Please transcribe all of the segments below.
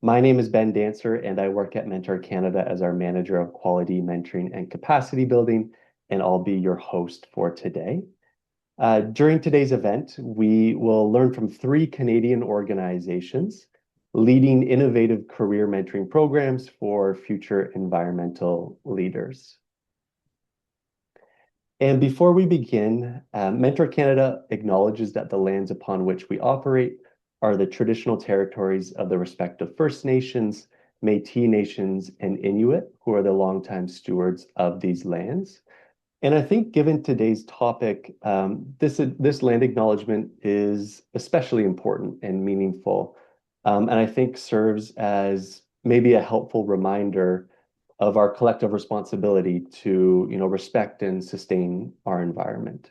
My name is Ben Dancer, and I work at Mentor Canada as our Manager of Quality, Mentoring, and Capacity Building, and I'll be your host for today. During today's event, we will learn from three Canadian organizations leading innovative career mentoring programs for future environmental leaders. And before we begin, Mentor Canada acknowledges that the lands upon which we operate are the traditional territories of the respective First Nations, Métis Nations, and Inuit, who are the longtime stewards of these lands. And I think given today's topic, this land acknowledgement is especially important and meaningful, and I think serves as maybe a helpful reminder of our collective responsibility to, respect and sustain our environment.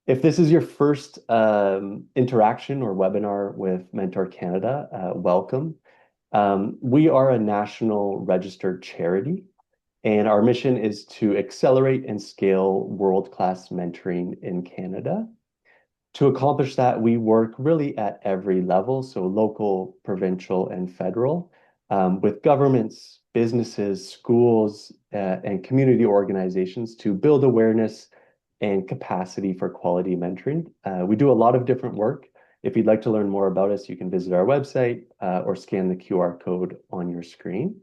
If this is your first interaction or webinar with Mentor Canada, welcome. We are a national registered charity, and our mission is to accelerate and scale world-class mentoring in Canada. To accomplish that, we work really at every level, so local, provincial, and federal, with governments, businesses, schools, and community organizations to build awareness and capacity for quality mentoring. We do a lot of different work. If you'd like to learn more about us, you can visit our website or scan the QR code on your screen.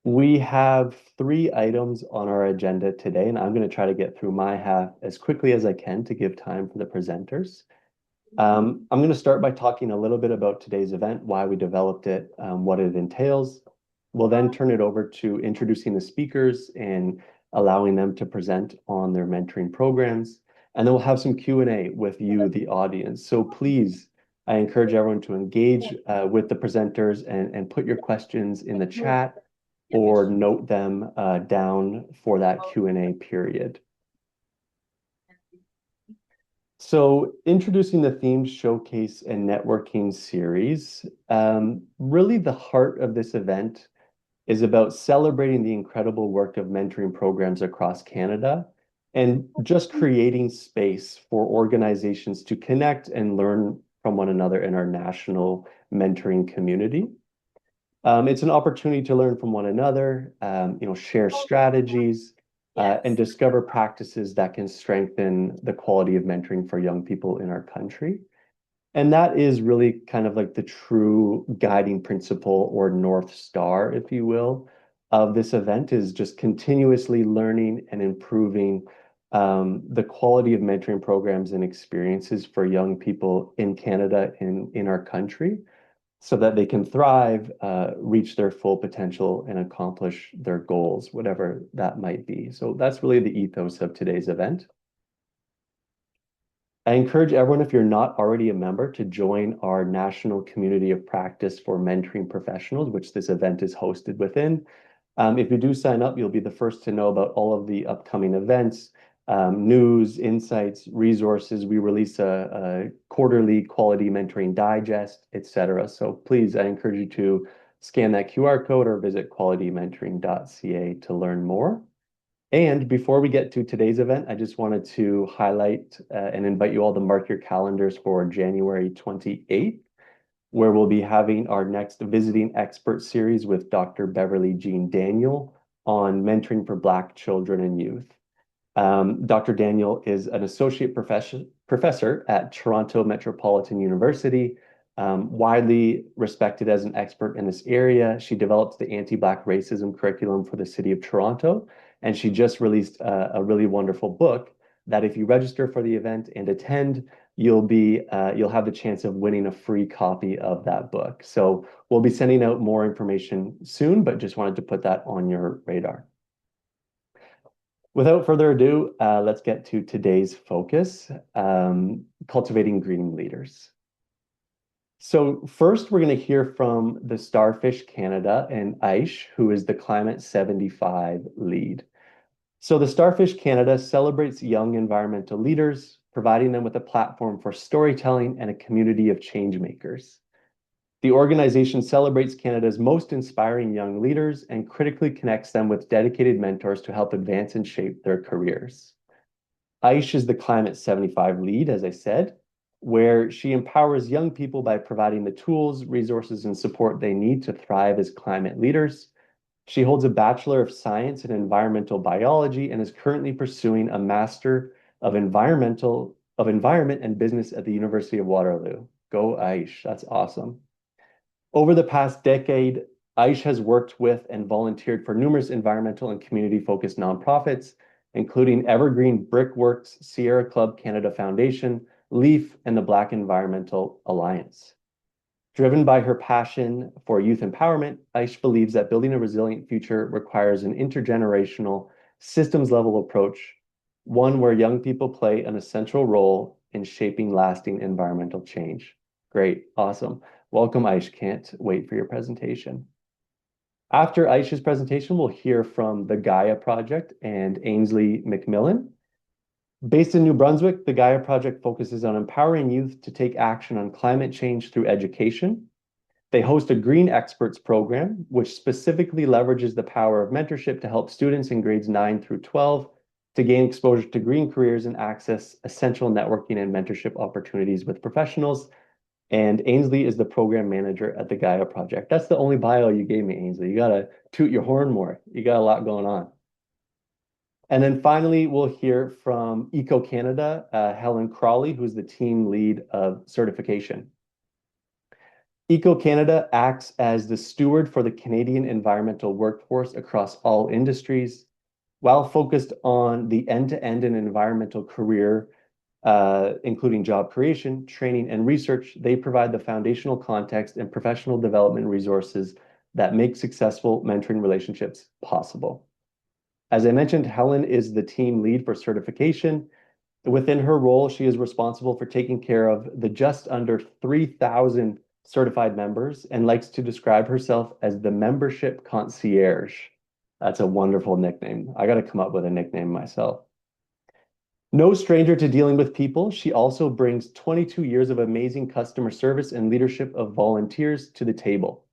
We have three items on our agenda today, and I'm going to try to get through my half as quickly as I can to give time for the presenters. I'm going to start by talking a little bit about today's event, why we developed it, what it entails. We'll then turn it over to introducing the speakers and allowing them to present on their mentoring programs. And then we'll have some Q&A with you, the audience. So please, I encourage everyone to engage with the presenters and put your questions in the chat or note them down for that Q&A period. So introducing the themed showcase and networking series, really the heart of this event is about celebrating the incredible work of mentoring programs across Canada and just creating space for organizations to connect and learn from one another in our national mentoring community. It's an opportunity to learn from one another, share strategies, and discover practices that can strengthen the quality of mentoring for young people in our country. And that is really kind of like the true guiding principle or North Star, if you will, of this event is just continuously learning and improving the quality of mentoring programs and experiences for young people in Canada and in our country, so that they can thrive, reach their full potential, and accomplish their goals, whatever that might be. So that's really the ethos of today's event. I encourage everyone, if you're not already a member, to join our national community of practice for mentoring professionals, which this event is hosted within. If you do sign up, you'll be the first to know about all of the upcoming events, news, insights, resources. We release a quarterly quality mentoring digest, etc. So please, I encourage you to scan that QR code or visit qualitymentoring.ca to learn more. And before we get to today's event, I just wanted to highlight and invite you all to mark your calendars for January 28th, where we'll be having our next visiting expert series with Dr. Beverly Jean Daniel on mentoring for Black children and youth. Dr. Daniel is an associate professor at Toronto Metropolitan University, widely respected as an expert in this area. She developed the anti-Black racism curriculum for the city of Toronto, and she just released a really wonderful book that if you register for the event and attend, you'll have the chance of winning a free copy of that book. So we'll be sending out more information soon, but just wanted to put that on your radar. Without further ado, let's get to today's focus, cultivating green leaders. So first, we're going to hear from the Starfish Canada and Aish, who is the Climate 75 lead. So the Starfish Canada celebrates young environmental leaders, providing them with a platform for storytelling and a community of change makers. The organization celebrates Canada's most inspiring young leaders and critically connects them with dedicated mentors to help advance and shape their careers. Aish is the Climate 75 lead, as I said, where she empowers young people by providing the tools, resources, and support they need to thrive as climate leaders. She holds a Bachelor of Science in Environmental Biology and is currently pursuing a Master of Environment and Business at the University of Waterloo. Go Aish, that's awesome. Over the past decade, Aish has worked with and volunteered for numerous environmental and community-focused nonprofits, including Evergreen Brickworks, Sierra Club Canada Foundation, LEAF, and the Black Environmental Alliance. Driven by her passion for youth empowerment, Aish believes that building a resilient future requires an intergenerational, systems-level approach, one where young people play an essential role in shaping lasting environmental change. Great, awesome. Welcome, Aish. Can't wait for your presentation. After Aisha's presentation, we'll hear from the Gaia Project and Ainsley McMillan. Based in New Brunswick, the Gaia Project focuses on empowering youth to take action on climate change through education. They host a Green Experts program, which specifically leverages the power of mentorship to help students in grades 9 through 12 to gain exposure to green careers and access essential networking and mentorship opportunities with professionals. And Ainsley is the program manager at the Gaia Project. That's the only bio you gave me, Ainsley. You got to toot your horn more. You got a lot going on. And then finally, we'll hear from Eco Canada, Helen Crawley, who's the team lead of certification. Eco Canada acts as the steward for the Canadian environmental workforce across all industries. While focused on the end-to-end and environmental career, including job creation, training, and research, they provide the foundational context and professional development resources that make successful mentoring relationships possible. As I mentioned, Helen is the team lead for certification. Within her role, she is responsible for taking care of the just under 3,000 certified members and likes to describe herself as the membership concierge. That's a wonderful nickname. I got to come up with a nickname myself. No stranger to dealing with people, she also brings 22 years of amazing customer service and leadership of volunteers to the table.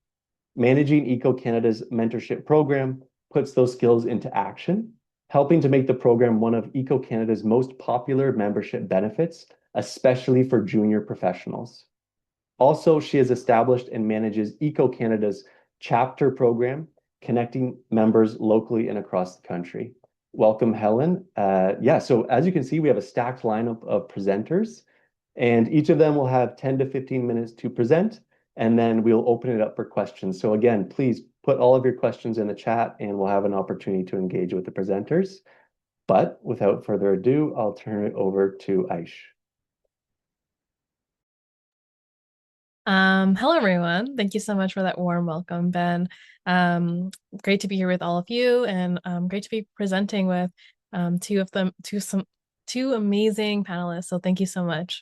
Managing Eco Canada's mentorship program puts those skills into action, helping to make the program one of Eco Canada's most popular membership benefits, especially for junior professionals. Also, she has established and manages Eco Canada's chapter program, connecting members locally and across the country. Welcome, Helen. So as you can see, we have a stacked lineup of presenters, and each of them will have 10 to 15 minutes to present, and then we'll open it up for questions. So again, please put all of your questions in the chat, and we'll have an opportunity to engage with the presenters. But without further ado, I'll turn it over to Aish. Hello, everyone. Thank you so much for that warm welcome, Ben. Great to be here with all of you, and great to be presenting with two amazing panelists. So thank you so much.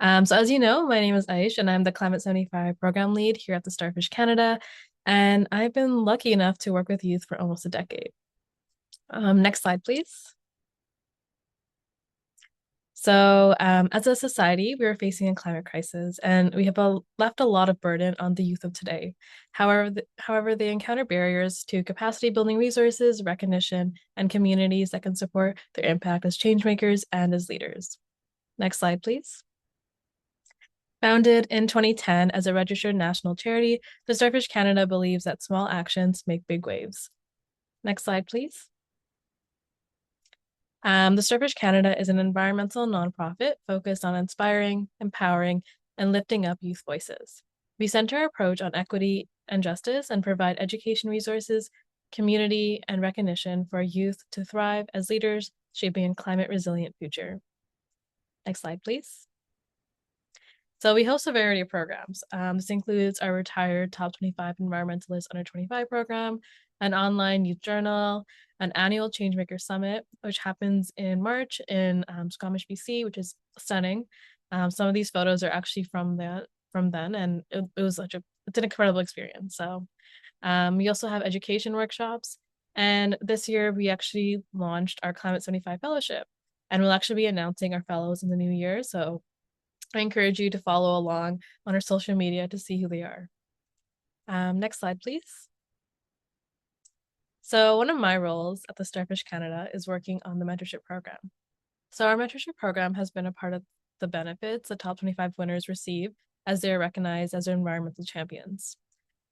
So as you know, my name is Aish, and I'm the Climate 75 program lead here at the Starfish Canada, and I've been lucky enough to work with youth for almost a decade. Next slide, please. So as a society, we are facing a climate crisis, and we have left a lot of burden on the youth of today. However, they encounter barriers to capacity building resources, recognition, and communities that can support their impact as changemakers and as leaders. Next slide, please. Founded in 2010 as a registered national charity, the Starfish Canada believes that small actions make big waves. Next slide, please. The Starfish Canada is an environmental nonprofit focused on inspiring, empowering, and lifting up youth voices. We center our approach on equity and justice and provide education resources, community, and recognition for youth to thrive as leaders shaping a climate resilient future. Next slide, please. So we host a variety of programs. This includes our retired Top 25 Environmentalists Under 25 program, an online youth journal, an annual Changemaker Summit, which happens in March in Squamish, BC, which is stunning. Some of these photos are actually from then, and it's an incredible experience. So we also have education workshops, and this year we actually launched our Climate 75 Fellowship, and we'll actually be announcing our fellows in the new year. So I encourage you to follow along on our social media to see who they are. Next slide, please. So one of my roles at the Starfish Canada is working on the mentorship program. So our mentorship program has been a part of the benefits the top 25 winners receive as they are recognized as environmental champions.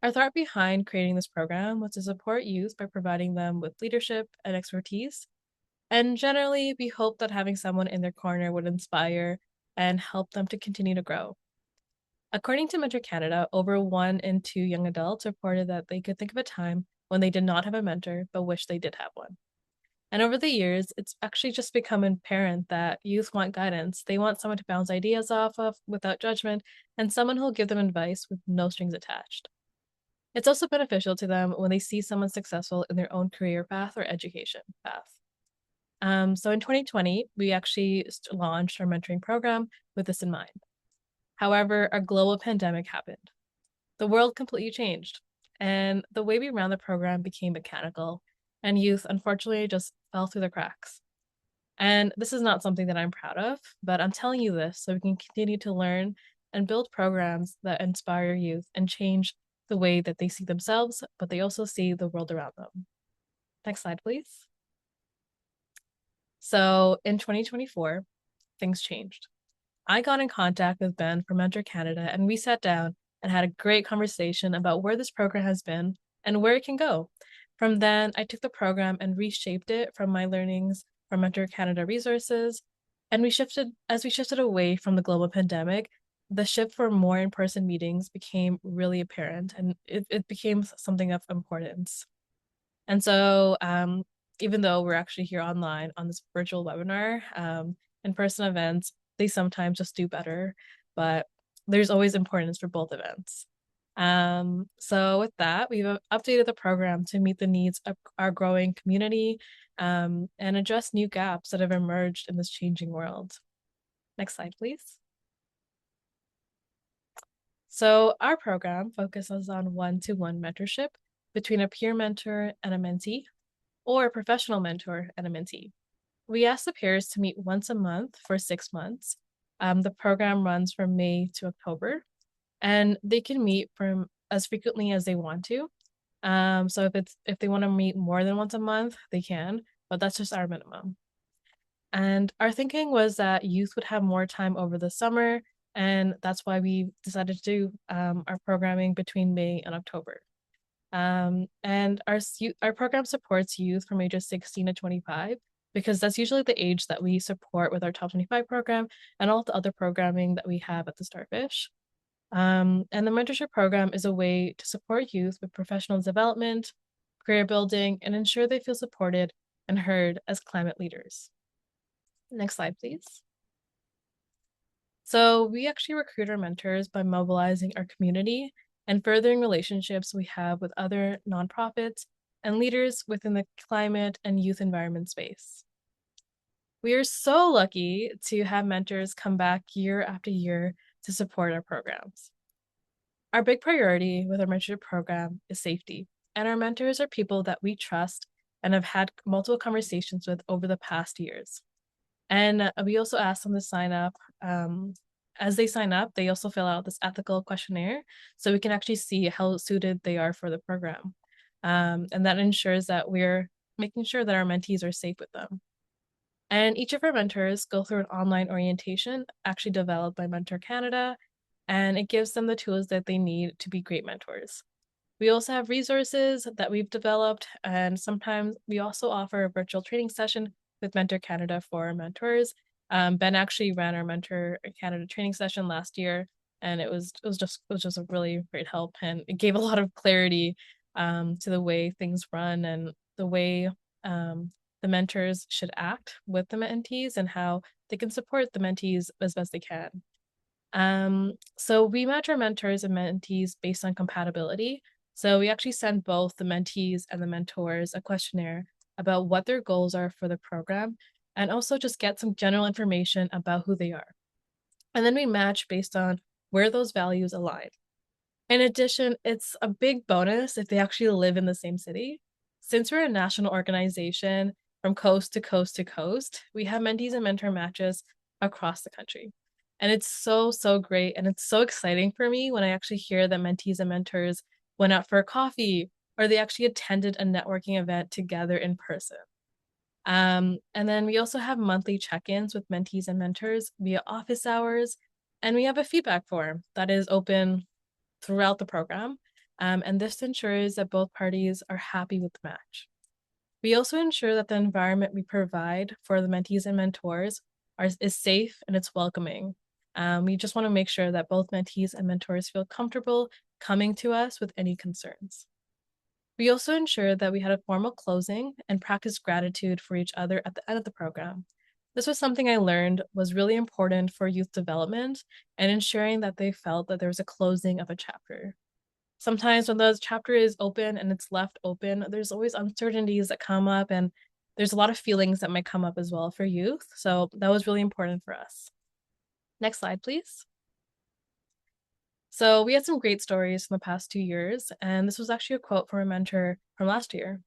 Our thought behind creating this program was to support youth by providing them with leadership and expertise. And generally, we hope that having someone in their corner would inspire and help them to continue to grow. According to Mentor Canada, over 1 in 2 young adults reported that they could think of a time when they did not have a mentor but wish they did have one. And over the years, it's actually just become apparent that youth want guidance. They want someone to bounce ideas off of without judgment and someone who'll give them advice with no strings attached. It's also beneficial to them when they see someone successful in their own career path or education path. So in 2020, we actually launched our mentoring program with this in mind. However, a global pandemic happened. The world completely changed, and the way we ran the program became mechanical, and youth unfortunately just fell through the cracks. And this is not something that I'm proud of, but I'm telling you this so we can continue to learn and build programs that inspire youth and change the way that they see themselves, but they also see the world around them. Next slide, please. So in 2024, things changed. I got in contact with Ben from Mentor Canada, and we sat down and had a great conversation about where this program has been and where it can go. From then, I took the program and reshaped it from my learnings from Mentor Canada resources. And we shifted away from the global pandemic, the shift for more in-person meetings became really apparent, and it became something of importance. And so even though we're actually here online on this virtual webinar, in-person events, they sometimes just do better, but there's always importance for both events. So with that, we've updated the program to meet the needs of our growing community and address new gaps that have emerged in this changing world. Next slide, please. So our program focuses on one-to-one mentorship between a peer mentor and a mentee, or a professional mentor and a mentee. We ask the peers to meet once a month for 6 months. The program runs from May to October, and they can meet from as frequently as they want to. So if they want to meet more than once a month, they can, but that's just our minimum. And our thinking was that youth would have more time over the summer, and that's why we decided to do our programming between May and October. And our program supports youth from ages 16 to 25 because that's usually the age that we support with our Top 25 program and all the other programming that we have at the Starfish. And the mentorship program is a way to support youth with professional development, career building, and ensure they feel supported and heard as climate leaders. Next slide, please. So we actually recruit our mentors by mobilizing our community and furthering relationships we have with other nonprofits and leaders within the climate and youth environment space. We are so lucky to have mentors come back year after year to support our programs. Our big priority with our mentorship program is safety, and our mentors are people that we trust and have had multiple conversations with over the past years. And we also ask them to sign up. As they sign up, they also fill out this ethical questionnaire so we can actually see how suited they are for the program. And that ensures that we're making sure that our mentees are safe with them. And each of our mentors go through an online orientation actually developed by Mentor Canada, and it gives them the tools that they need to be great mentors. We also have resources that we've developed, and sometimes we also offer a virtual training session with Mentor Canada for our mentors. Ben actually ran our Mentor Canada training session last year, and it was just a really great help, and it gave a lot of clarity to the way things run and the way the mentors should act with the mentees and how they can support the mentees as best they can. So we match our mentors and mentees based on compatibility. So we actually send both the mentees and the mentors a questionnaire about what their goals are for the program and also just get some general information about who they are. And then we match based on where those values align. In addition, it's a big bonus if they actually live in the same city. Since we're a national organization from coast to coast to coast, we have mentees and mentor matches across the country. And it's so, so great. And it's so exciting for me when I actually hear that mentees and mentors went out for a coffee or they actually attended a networking event together in person. And then we also have monthly check-ins with mentees and mentors via office hours. And we have a feedback form that is open throughout the program. And this ensures that both parties are happy with the match. We also ensure that the environment we provide for the mentees and mentors is safe and it's welcoming. We just want to make sure that both mentees and mentors feel comfortable coming to us with any concerns. We also ensured that we had a formal closing and practiced gratitude for each other at the end of the program. This was something I learned was really important for youth development and ensuring that they felt that there was a closing of a chapter. Sometimes when the chapter is open and it's left open, there's always uncertainties that come up, and there's a lot of feelings that might come up as well for youth. So that was really important for us. Next slide, please. So we had some great stories from the past 2 years, and this was actually a quote from a mentor from last year.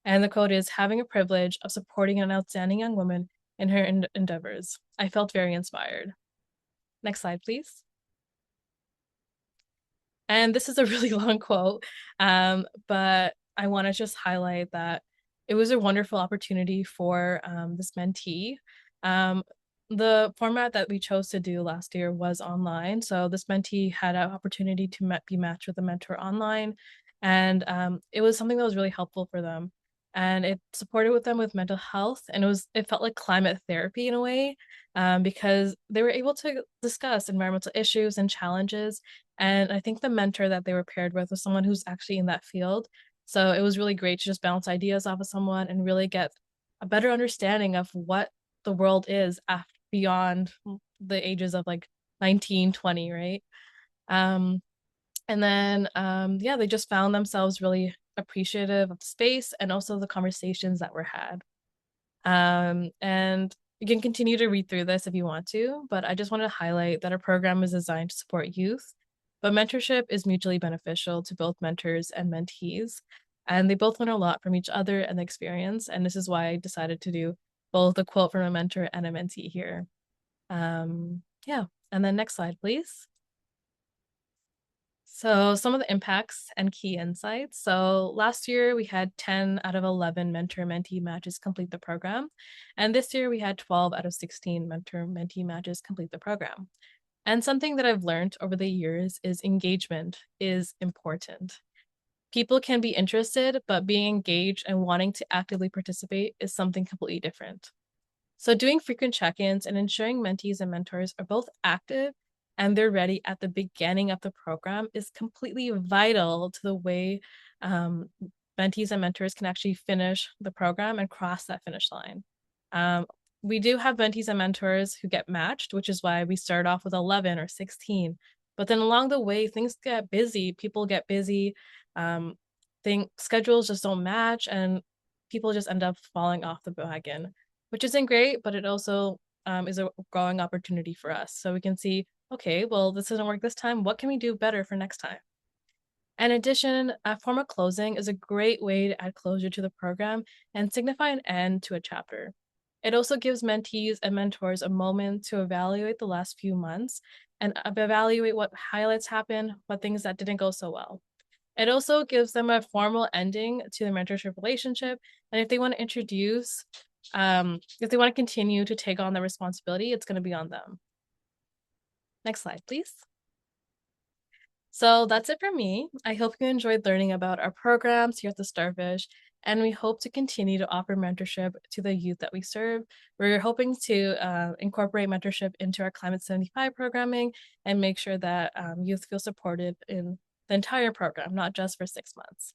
And the quote is, "Having a privilege of supporting an outstanding young woman in her endeavors. I felt very inspired." Next slide, please. And this is a really long quote, but I want to just highlight that it was a wonderful opportunity for this mentee. Um, the format that we chose to do last year was online. So this mentee had an opportunity to be matched with a mentor online. And it was something that was really helpful for them. And it supported with them with mental health. And it felt like climate therapy in a way, because they were able to discuss environmental issues and challenges. And I think the mentor that they were paired with was someone who's actually in that field. So it was really great to just bounce ideas off of someone and really get a better understanding of what the world is after beyond the ages of like 19, 20, right? Um, and then yeah, they just found themselves really appreciative of the space and also the conversations that were had. And you can continue to read through this if you want to, but I just want to highlight that our program is designed to support youth, but mentorship is mutually beneficial to both mentors and mentees. And they both learn a lot from each other and the experience. And this is why I decided to do both a quote from a mentor and a mentee here. Yeah. And then next slide, please. So some of the impacts and key insights. So last year we had 10 out of 11 mentor-mentee matches complete the program. And this year we had 12 out of 16 mentor-mentee matches complete the program. And something that I've learned over the years is engagement is important. People can be interested, but being engaged and wanting to actively participate is something completely different. So doing frequent check-ins and ensuring mentees and mentors are both active and they're ready at the beginning of the program is completely vital to the way um, mentees and mentors can actually finish the program and cross that finish line. Um, we do have mentees and mentors who get matched, which is why we start off with 11 or 16. But then along the way, things get busy, people get busy, um, schedules just don't match, and people just end up falling off the wagon, which isn't great, but it also is a growing opportunity for us. So we can see, okay, well, this doesn't work this time. What can we do better for next time? In addition, a form of closing is a great way to add closure to the program and signify an end to a chapter. It also gives mentees and mentors a moment to evaluate the last few months and evaluate what highlights happened, what things that didn't go so well. It also gives them a formal ending to the mentorship relationship. And if they want to if they want to continue to take on the responsibility, it's going to be on them. Next slide, please. So that's it for me. I hope you enjoyed learning about our programs here at the Starfish, and we hope to continue to offer mentorship to the youth that we serve. We're hoping to incorporate mentorship into our Climate 75 programming and make sure that youth feel supported in the entire program, not just for 6 months.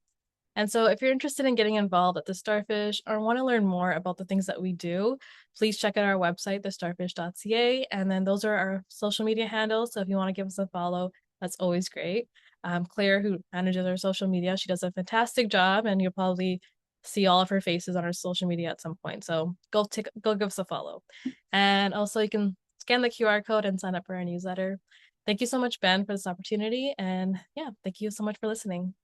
And so if you're interested in getting involved at the Starfish or want to learn more about the things that we do, please check out our website, thestarfish.ca. And then those are our social media handles. So if you want to give us a follow, that's always great. Claire, who manages our social media, she does a fantastic job, and you'll probably see all of her faces on our social media at some point. So go give us a follow. And also you can scan the QR code and sign up for our newsletter. Thank you so much, Ben, for this opportunity. And yeah, thank you so much for listening.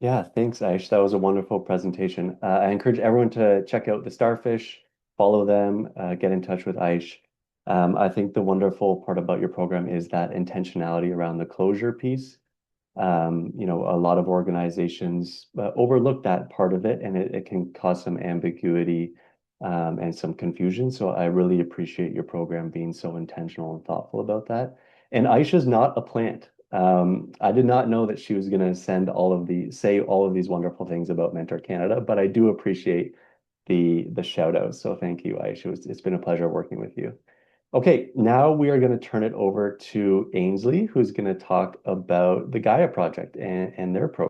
Yeah, thanks, Aish. That was a wonderful presentation. I encourage everyone to check out the Starfish, follow them, get in touch with Aish. I think the wonderful part about your program is that intentionality around the closure piece. A lot of organizations overlook that part of it, and it can cause some ambiguity and some confusion. So I really appreciate your program being so intentional and thoughtful about that. And Aisha's not a plant. I did not know that she was going to say all of these wonderful things about Mentor Canada, but I do appreciate the shout out. So thank you, Aisha. It's been a pleasure working with you. Okay, now we are going to turn it over to Ainsley, who's going to talk about the Gaia Project and their program.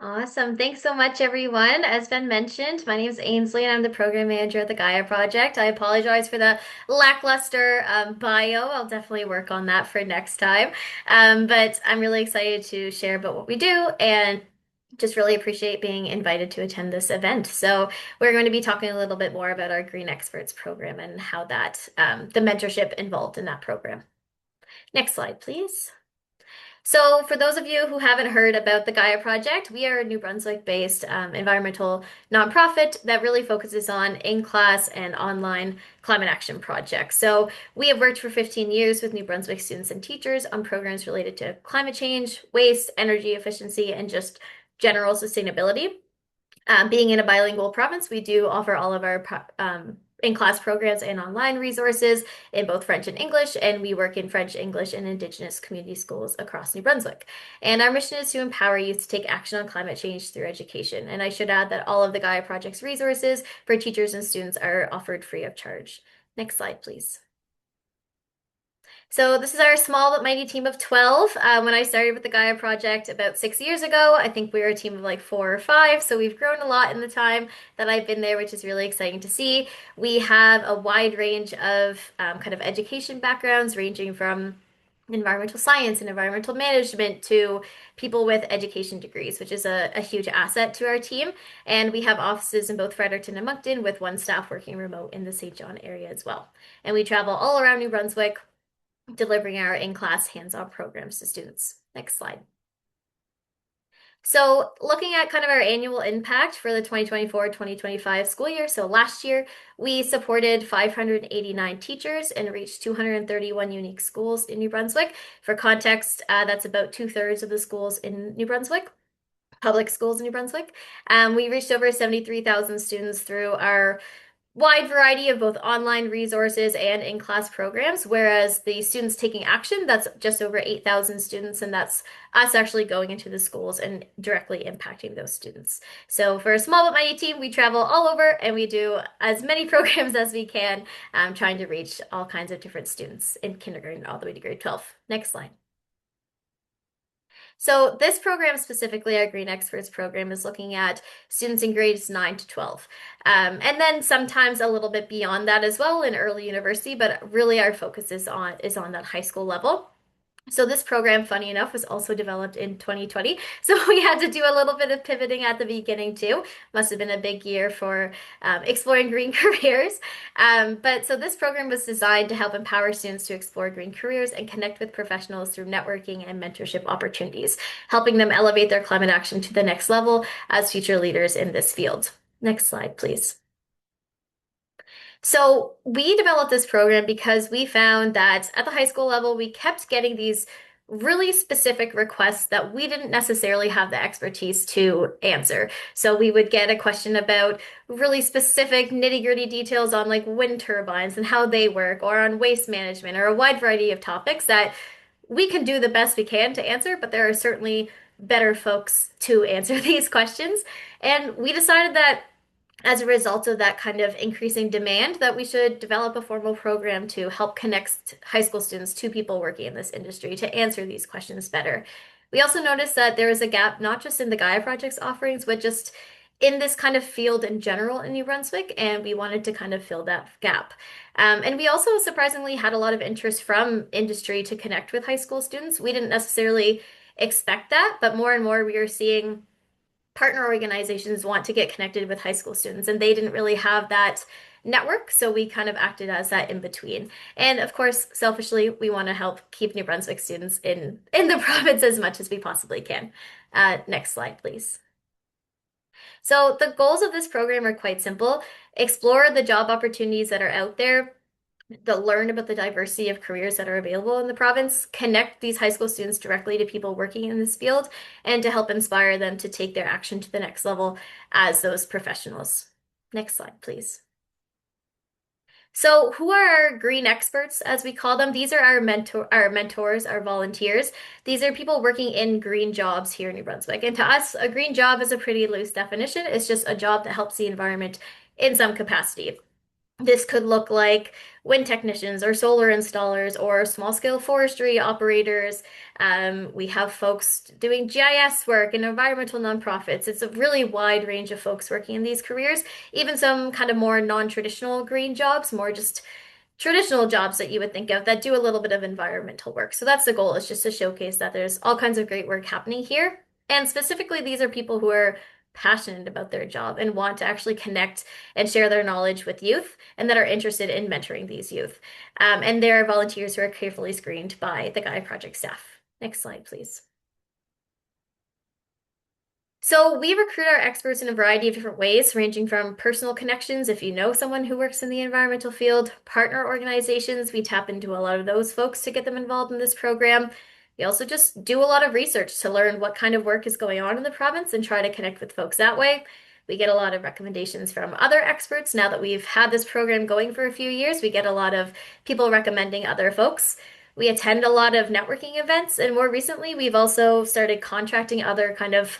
Awesome. Thanks so much, everyone. As Ben mentioned, my name is Ainsley and I'm the program manager at the Gaia Project. I apologize for the lackluster bio. I'll definitely work on that for next time. But I'm really excited to share about what we do and just really appreciate being invited to attend this event. So we're going to be talking a little bit more about our Green Experts program and how the mentorship involved in that program. Next slide, please. So, for those of you who haven't heard about the Gaia Project, we are a New Brunswick-based environmental nonprofit that really focuses on in-class and online climate action projects. So, we have worked for 15 years with New Brunswick students and teachers on programs related to climate change, waste, energy efficiency, and just general sustainability. Being in a bilingual province, we do offer all of our in-class programs and online resources in both French and English, and we work in French, English, and Indigenous community schools across New Brunswick. And our mission is to empower youth to take action on climate change through education. And I should add that all of the Gaia Project's resources for teachers and students are offered free of charge. Next slide, please. So this is our small but mighty team of 12. When I started with the Gaia Project about 6 years ago, I think we were a team of like 4 or 5. So we've grown a lot in the time that I've been there, which is really exciting to see. We have a wide range of kind of education backgrounds, ranging from environmental science and environmental management to people with education degrees, which is a huge asset to our team. And we have offices in both Fredericton and Moncton, with one staff working remote in the St. John area as well. And we travel all around New Brunswick, delivering our in-class hands-on programs to students. Next slide. So looking at kind of our annual impact for the 2024-2025 school year. So last year, we supported 589 teachers and reached 231 unique schools in New Brunswick. For context, that's about 2/3 of the schools in New Brunswick, public schools in New Brunswick. We reached over 73,000 students through our wide variety of both online resources and in-class programs, whereas the students taking action, that's just over 8,000 students, and that's us actually going into the schools and directly impacting those students. So for a small but mighty team, we travel all over and we do as many programs as we can, trying to reach all kinds of different students in kindergarten all the way to grade 12. Next slide. So this program specifically, our Green Experts program, is looking at students in grades 9 to 12. And then sometimes a little bit beyond that as well in early university, but really our focus is on that high school level. So this program, funny enough, was also developed in 2020. So we had to do a little bit of pivoting at the beginning too. Must have been a big year for exploring green careers. But so this program was designed to help empower students to explore green careers and connect with professionals through networking and mentorship opportunities, helping them elevate their climate action to the next level as future leaders in this field. Next slide, please. So we developed this program because we found that at the high school level, we kept getting these really specific requests that we didn't necessarily have the expertise to answer. So we would get a question about really specific nitty-gritty details on like wind turbines and how they work, or on waste management, or a wide variety of topics that we can do the best we can to answer, but there are certainly better folks to answer these questions. And we decided that as a result of that kind of increasing demand, that we should develop a formal program to help connect high school students to people working in this industry to answer these questions better. We also noticed that there is a gap, not just in the Gaia Project's offerings, but just in this kind of field in general in New Brunswick, and we wanted to kind of fill that gap. And we also surprisingly had a lot of interest from industry to connect with high school students. We didn't necessarily expect that, but more and more we are seeing partner organizations want to get connected with high school students, and they didn't really have that network, so we kind of acted as that in between. And of course, selfishly, we want to help keep New Brunswick students in the province as much as we possibly can. Next slide, please. So the goals of this program are quite simple. Explore the job opportunities that are out there learn about the diversity of careers that are available in the province, connect these high school students directly to people working in this field, and to help inspire them to take their action to the next level as those professionals. Next slide, please. So, who are our green experts, as we call them? These are our mentors, our volunteers. These are people working in green jobs here in New Brunswick. And to us, a green job is a pretty loose definition. It's just a job that helps the environment in some capacity. This could look like wind technicians or solar installers or small scale forestry operators. We have folks doing GIS work and environmental nonprofits. It's a really wide range of folks working in these careers, even some kind of more non-traditional green jobs, more just traditional jobs that you would think of that do a little bit of environmental work. So that's the goal, is just to showcase that there's all kinds of great work happening here. And specifically, these are people who are passionate about their job and want to actually connect and share their knowledge with youth and that are interested in mentoring these youth. And there are volunteers who are carefully screened by the Gaia Project staff. Next slide, please. So we recruit our experts in a variety of different ways, ranging from personal connections, if you know someone who works in the environmental field, partner organizations, we tap into a lot of those folks to get them involved in this program. We also just do a lot of research to learn what kind of work is going on in the province and try to connect with folks that way. We get a lot of recommendations from other experts. Now that we've had this program going for a few years, we get a lot of people recommending other folks. We attend a lot of networking events, and more recently, we've also started contracting other kind of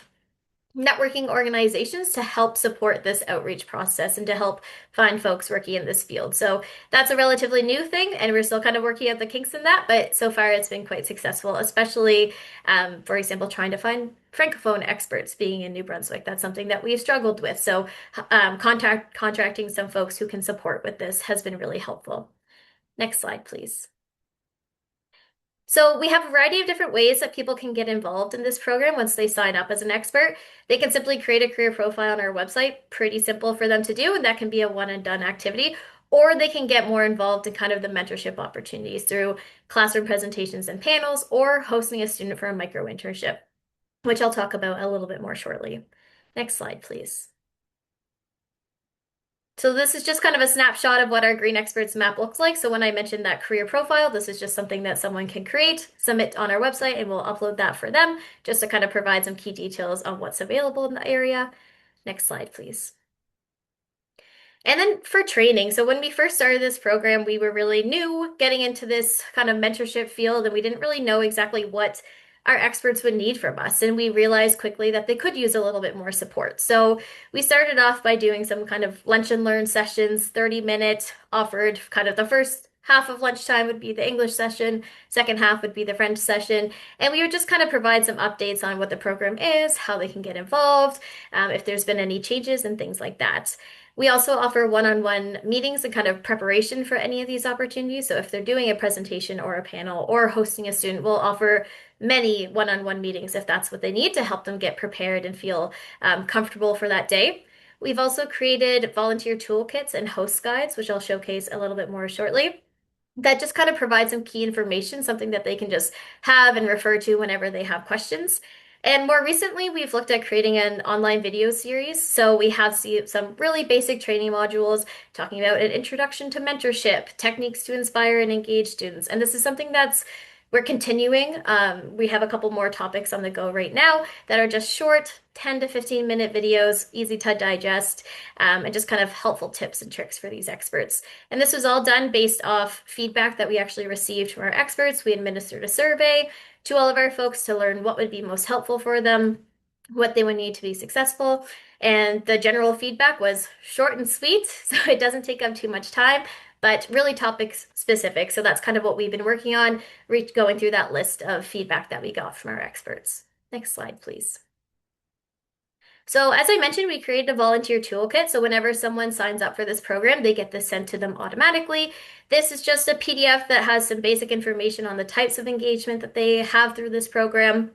networking organizations to help support this outreach process and to help find folks working in this field. So that's a relatively new thing, and we're still kind of working out the kinks in that, but so far it's been quite successful, especially, for example, trying to find Francophone experts being in New Brunswick. That's something that we've struggled with. So contracting some folks who can support with this has been really helpful. Next slide, please. So we have a variety of different ways that people can get involved in this program once they sign up as an expert. They can simply create a career profile on our website, pretty simple for them to do, and that can be a one and done activity. Or they can get more involved in kind of the mentorship opportunities through classroom presentations and panels, or hosting a student for a micro internship, which I'll talk about a little bit more shortly. Next slide, please. So this is just kind of a snapshot of what our Green Experts map looks like. So when I mentioned that career profile, this is just something that someone can create, submit on our website, and we'll upload that for them just to kind of provide some key details on what's available in the area. Next slide, please. And then for training, so when we first started this program, we were really new getting into this kind of mentorship field, and we didn't really know exactly what our experts would need from us. And we realized quickly that they could use a little bit more support. So we started off by doing some kind of lunch and learn sessions, 30-minute, offered kind of the first half of lunchtime would be the English session, second half would be the French session, and we would just kind of provide some updates on what the program is, how they can get involved, if there's been any changes and things like that. We also offer one-on-one meetings and kind of preparation for any of these opportunities. So if they're doing a presentation or a panel or hosting a student, we'll offer many one-on-one meetings if that's what they need to help them get prepared and feel comfortable for that day. We've also created volunteer toolkits and host guides, which I'll showcase a little bit more shortly, that just kind of provides some key information, something that they can just have and refer to whenever they have questions. And more recently, we've looked at creating an online video series. So we have some really basic training modules talking about an introduction to mentorship, techniques to inspire and engage students. And this is something we're continuing. We have a couple more topics on the go right now that are just short, 10 to 15-minute videos, easy to digest, and just kind of helpful tips and tricks for these experts. And this was all done based off feedback that we actually received from our experts. We administered a survey to all of our folks to learn what would be most helpful for them, what they would need to be successful. And the general feedback was short and sweet, so it doesn't take up too much time, but really topic specific. So that's kind of what we've been working on, going through that list of feedback that we got from our experts. Next slide, please. So as I mentioned, we created a volunteer toolkit. So whenever someone signs up for this program, they get this sent to them automatically. This is just a PDF that has some basic information on the types of engagement that they have through this program,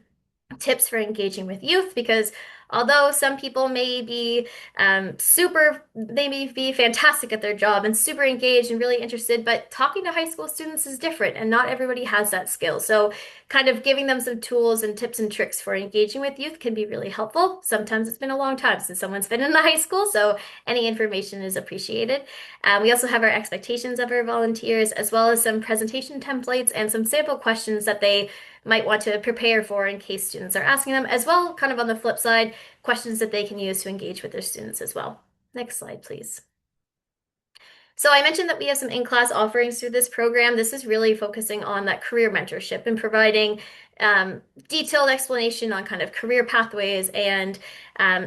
tips for engaging with youth, because Although some people may be they may be fantastic at their job and super engaged and really interested, but talking to high school students is different and not everybody has that skill. So kind of giving them some tools and tips and tricks for engaging with youth can be really helpful. Sometimes it's been a long time since someone's been in the high school, so any information is appreciated. We also have our expectations of our volunteers, as well as some presentation templates and some sample questions that they might want to prepare for in case students are asking them, as well, kind of on the flip side, questions that they can use to engage with their students as well. Next slide, please. So I mentioned that we have some in-class offerings through this program. This is really focusing on that career mentorship and providing detailed explanation on kind of career pathways and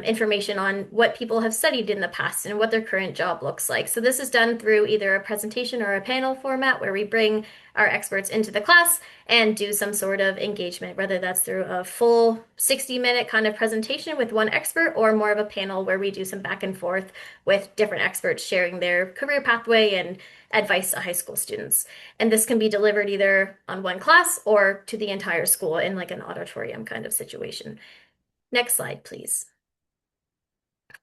information on what people have studied in the past and what their current job looks like. So this is done through either a presentation or a panel format where we bring our experts into the class and do some sort of engagement, whether that's through a full 60-minute kind of presentation with one expert or more of a panel where we do some back and forth with different experts sharing their career pathway and advice to high school students. And this can be delivered either on one class or to the entire school in like an auditorium kind of situation. Next slide, please.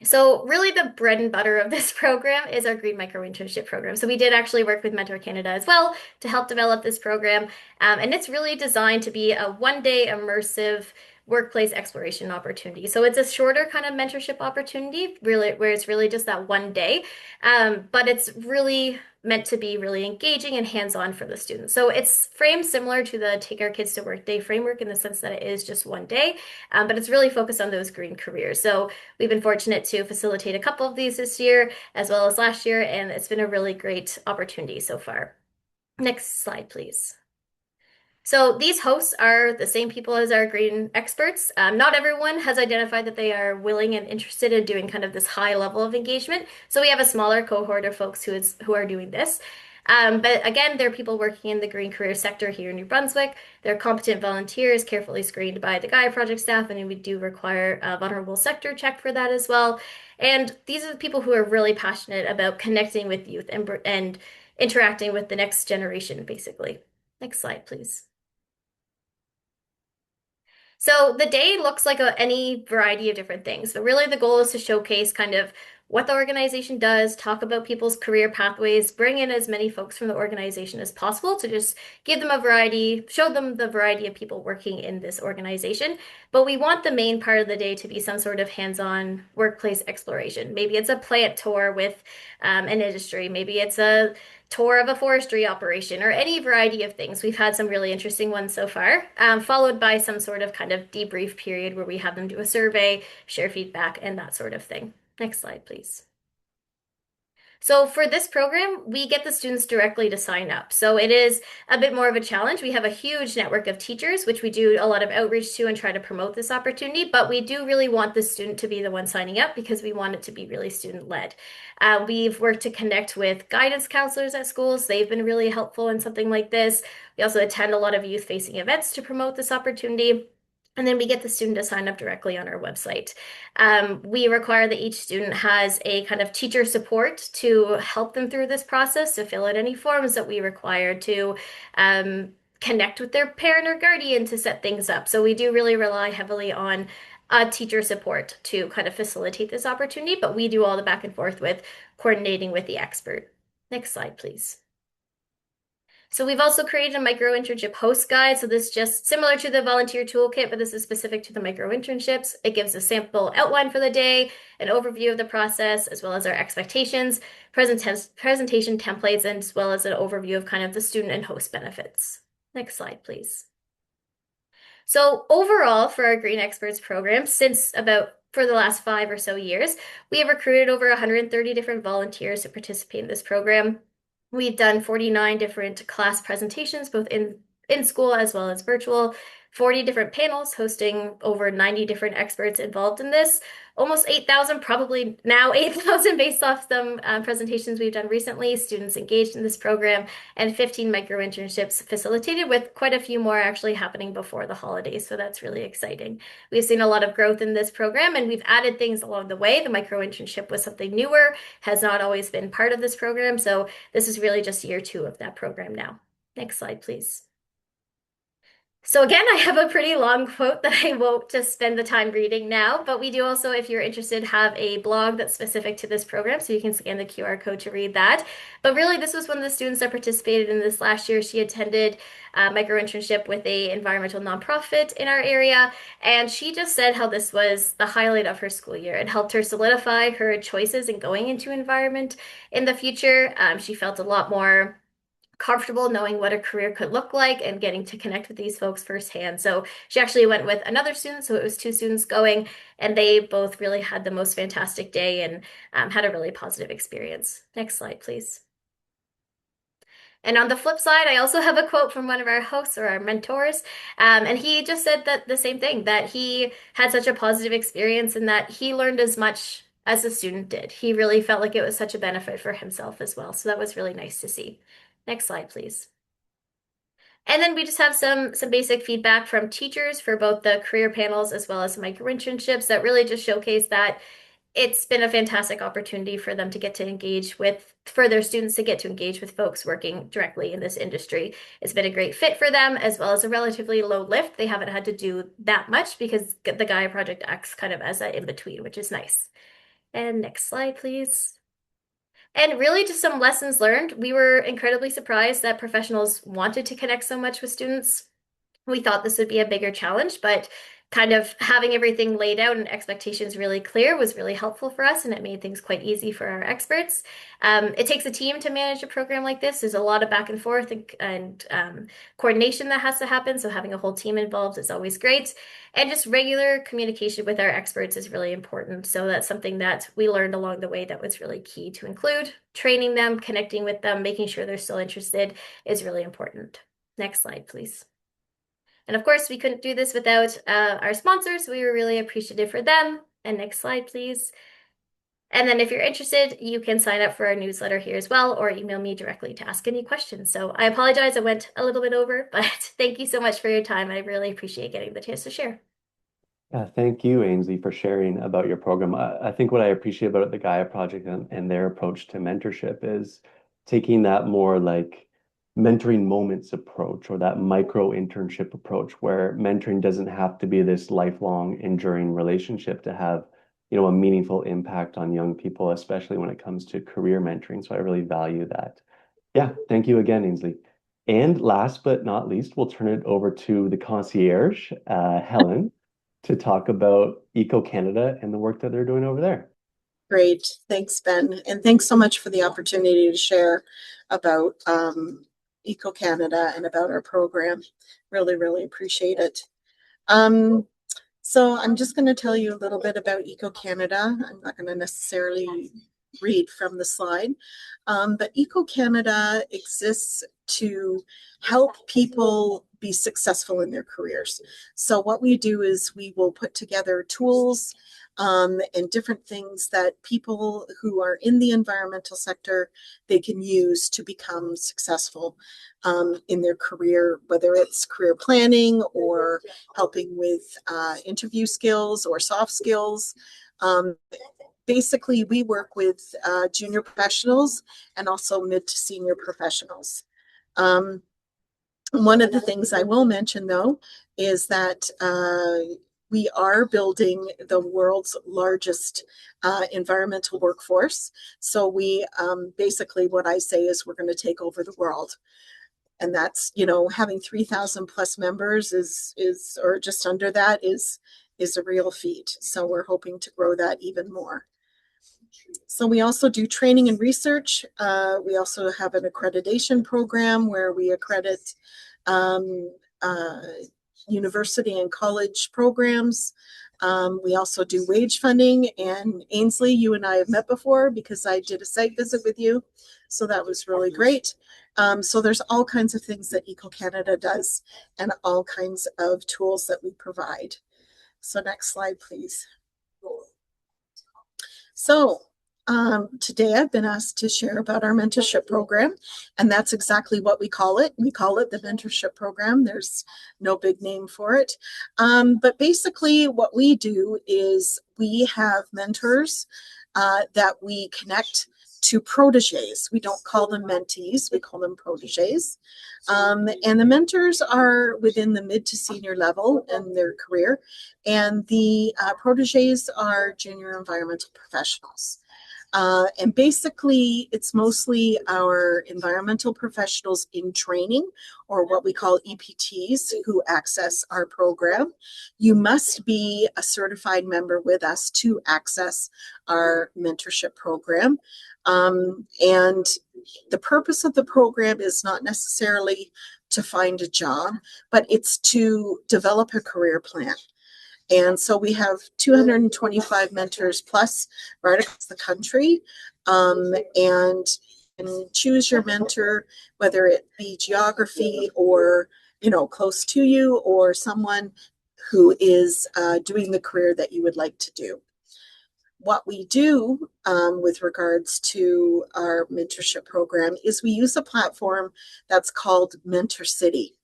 So really the bread and butter of this program is our Green Micro Internship program. So we did actually work with Mentor Canada as well to help develop this program. And it's really designed to be a one-day immersive workplace exploration opportunity. So it's a shorter kind of mentorship opportunity, really, where it's really just that one day. But it's really meant to be really engaging and hands-on for the students. So it's framed similar to the Take Our Kids to Work Day framework in the sense that it is just one day, but it's really focused on those green careers. So we've been fortunate to facilitate a couple of these this year as well as last year, and it's been a really great opportunity so far. Next slide, please. So these hosts are the same people as our green experts. Not everyone has identified that they are willing and interested in doing kind of this high level of engagement. So we have a smaller cohort of folks who are doing this. But again, they're people working in the green career sector here in New Brunswick. They're competent volunteers, carefully screened by the Gaia Project staff, and we do require a vulnerable sector check for that as well. And these are the people who are really passionate about connecting with youth and interacting with the next generation, basically. Next slide, please. So the day looks like any variety of different things, but really the goal is to showcase kind of what the organization does, talk about people's career pathways, bring in as many folks from the organization as possible to just give them a variety, show them the variety of people working in this organization. But we want the main part of the day to be some sort of hands-on workplace exploration. Maybe it's a plant tour with an industry, maybe it's a tour of a forestry operation, or any variety of things. We've had some really interesting ones so far, followed by some sort of kind of debrief period where we have them do a survey, share feedback, and that sort of thing. Next slide, please. So for this program, we get the students directly to sign up. So it is a bit more of a challenge. We have a huge network of teachers, which we do a lot of outreach to and try to promote this opportunity, but we do really want the student to be the one signing up because we want it to be really student-led. We've worked to connect with guidance counselors at schools. They've been really helpful in something like this. We also attend a lot of youth-facing events to promote this opportunity. And then we get the student to sign up directly on our website. We require that each student has a kind of teacher support to help them through this process, to fill out any forms that we require, to connect with their parent or guardian to set things up. So we do really rely heavily on teacher support to kind of facilitate this opportunity, but we do all the back and forth with coordinating with the expert. Next slide, please. So we've also created a micro internship host guide. So this is just similar to the volunteer toolkit, but this is specific to the micro internships. It gives a sample outline for the day, an overview of the process, as well as our expectations, presentation templates, and as well as an overview of kind of the student and host benefits. Next slide, please. So overall, for our Green Experts program, for the last 5 or so years, we have recruited over 130 different volunteers to participate in this program. We've done 49 different class presentations, both in school as well as virtual, 40 different panels hosting over 90 different experts involved in this, almost 8,000, probably now 8,000 based off some presentations we've done recently, students engaged in this program, and 15 micro internships facilitated, with quite a few more actually happening before the holidays. So that's really exciting. We've seen a lot of growth in this program, and we've added things along the way. The micro internship was something newer, has not always been part of this program. So this is really just year 2 of that program now. Next slide, please. So again, I have a pretty long quote that I won't just spend the time reading now, but we do also, if you're interested, have a blog that's specific to this program, so you can scan the QR code to read that. But really, this was one of the students that participated in this last year. She attended a micro internship with a environmental nonprofit in our area, and she just said how this was the highlight of her school year. It helped her solidify her choices in going into environment in the future. She felt a lot more comfortable knowing what a career could look like and getting to connect with these folks firsthand. So she actually went with another student, so it was two students going, and they both really had the most fantastic day and had a really positive experience. Next slide, please. And on the flip side, I also have a quote from one of our hosts or our mentors, and he just said that the same thing, that he had such a positive experience and that he learned as much as the student did. He really felt like it was such a benefit for himself as well. So that was really nice to see. Next slide, please. And then we just have some basic feedback from teachers for both the career panels as well as micro internships that really just showcase that it's been a fantastic opportunity for them to get to engage with, for their students to get to engage with folks working directly in this industry. It's been a great fit for them, as well as a relatively low lift. They haven't had to do that much because the Gaia Project acts kind of as that in between, which is nice. And next slide, please. And really just some lessons learned. We were incredibly surprised that professionals wanted to connect so much with students. We thought this would be a bigger challenge, but kind of having everything laid out and expectations really clear was really helpful for us, and it made things quite easy for our experts. It takes a team to manage a program like this. There's a lot of back and forth and coordination that has to happen, so having a whole team involved is always great. And just regular communication with our experts is really important. So that's something that we learned along the way that was really key to include. Training them, connecting with them, making sure they're still interested is really important. Next slide, please. And of course, we couldn't do this without our sponsors. So we were really appreciative for them. And next slide, please. And then if you're interested, you can sign up for our newsletter here as well, or email me directly to ask any questions. So I apologize, I went a little bit over, but thank you so much for your time. I really appreciate getting the chance to share. Thank you, Ainsley, for sharing about your program. I think what I appreciate about the Gaia Project and their approach to mentorship is taking that more like mentoring moments approach or that micro internship approach where mentoring doesn't have to be this lifelong enduring relationship to have, a meaningful impact on young people, especially when it comes to career mentoring. So I really value that. Yeah, thank you again, Ainsley. And last but not least, we'll turn it over to the concierge, Helen, to talk about Eco Canada and the work that they're doing over there. Great. Thanks, Ben. And thanks so much for the opportunity to share about Eco Canada and about our program. Really, really appreciate it. So I'm just going to tell you a little bit about Eco Canada. I'm not going to necessarily read from the slide, but Eco Canada exists to help people be successful in their careers. So what we do is we will put together tools and different things that people who are in the environmental sector, they can use to become successful in their career, whether it's career planning or helping with interview skills or soft skills. Basically, we work with junior professionals and also mid to senior professionals. One of the things I will mention, though, is that we are building the world's largest environmental workforce. So we basically, what I say is we're going to take over the world. And that's, having 3,000 plus members is or just under that is a real feat. So we're hoping to grow that even more. So we also do training and research. We also have an accreditation program where we accredit university and college programs. We also do wage funding, and Ainsley, you and I have met before because I did a site visit with you. So that was really great. So there's all kinds of things that Eco Canada does and all kinds of tools that we provide. So next slide, please. So today I've been asked to share about our mentorship program, and that's exactly what we call it. We call it the mentorship program. There's no big name for it. But basically what we do is we have mentors that we connect to proteges. We don't call them mentees, we call them proteges. And the mentors are within the mid to senior level in their career, and the proteges are junior environmental professionals. And basically, it's mostly our environmental professionals in training, or what we call EPTs, who access our program. You must be a certified member with us to access our mentorship program. And the purpose of the program is not necessarily to find a job, but it's to develop a career plan. And so we have 225 mentors plus right across the country. And choose your mentor, whether it be geography or, close to you, or someone who is doing the career that you would like to do. What we do with regards to our mentorship program is we use a platform that's called Mentor City.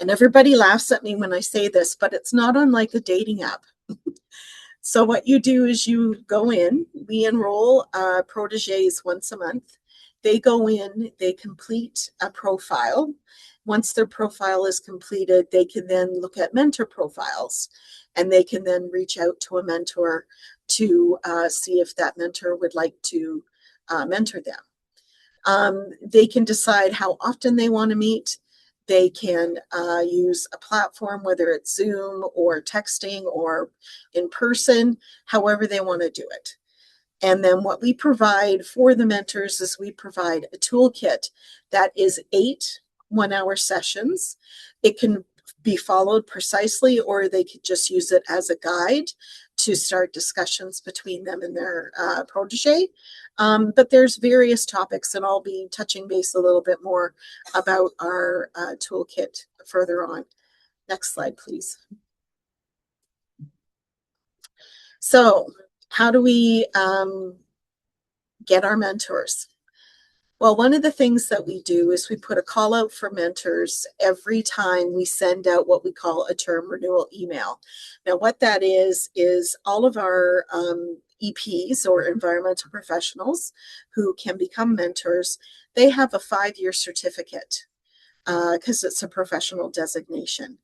And everybody laughs at me when I say this, but it's not unlike a dating app. So what you do is you go in, we enroll proteges once a month. They go in, they complete a profile. Once their profile is completed, they can then look at mentor profiles, and they can then reach out to a mentor to see if that mentor would like to mentor them. They can decide how often they want to meet. They can use a platform, whether it's Zoom or texting or in person, however they want to do it. And then what we provide for the mentors is we provide a toolkit that is 8 one-hour sessions. It can be followed precisely, or they could just use it as a guide to start discussions between them and their protege. But there's various topics, and I'll be touching base a little bit more about our toolkit further on. Next slide, please. So how do we get our mentors? Well, one of the things that we do is we put a call out for mentors every time we send out what we call a term renewal email. Now, what that is all of our EPs, or environmental professionals, who can become mentors, they have a 5-year certificate because it's a professional designation.